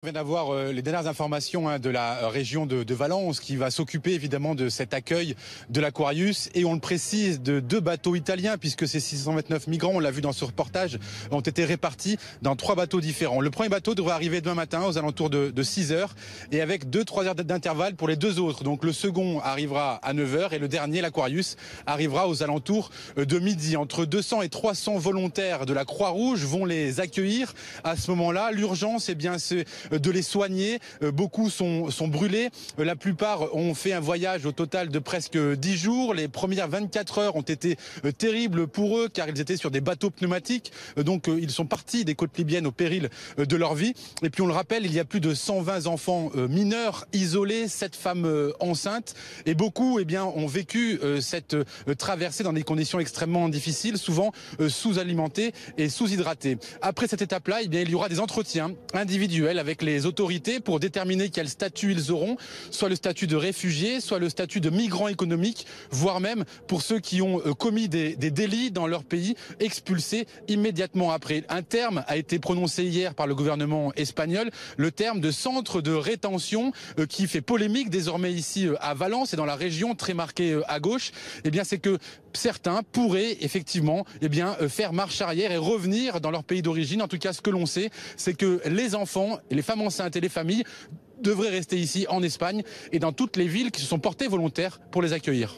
On vient d'avoir les dernières informations de la région de Valence qui va s'occuper évidemment de cet accueil de l'Aquarius, et on le précise, de 2 bateaux italiens, puisque ces 629 migrants, on l'a vu dans ce reportage, ont été répartis dans 3 bateaux différents. Le premier bateau devrait arriver demain matin aux alentours de 6 heures, et avec 2-3 heures d'intervalle pour les 2 autres. Donc le second arrivera à 9 heures et le dernier, l'Aquarius, arrivera aux alentours de midi. Entre 200 et 300 volontaires de la Croix-Rouge vont les accueillir à ce moment-là. L'urgence, c'est de les soigner. Beaucoup sont brûlés. La plupart ont fait un voyage au total de presque 10 jours. Les premières 24 heures ont été terribles pour eux, car ils étaient sur des bateaux pneumatiques. Donc ils sont partis des côtes libyennes au péril de leur vie. Et puis on le rappelle, il y a plus de 120 enfants mineurs isolés, 7 femmes enceintes. Et beaucoup ont vécu cette traversée dans des conditions extrêmement difficiles, souvent sous-alimentés et sous-hydratés. Après cette étape-là, il y aura des entretiens individuels avec les autorités pour déterminer quel statut ils auront, soit le statut de réfugiés, soit le statut de migrants économiques, voire même pour ceux qui ont commis des délits dans leur pays, expulsés immédiatement après. Un terme a été prononcé hier par le gouvernement espagnol, le terme de centre de rétention, qui fait polémique désormais ici à Valence et dans la région très marquée à gauche. C'est que certains pourraient effectivement faire marche arrière et revenir dans leur pays d'origine. En tout cas, ce que l'on sait, c'est que les enfants, les femmes enceintes et les familles devraient rester ici en Espagne et dans toutes les villes qui se sont portées volontaires pour les accueillir.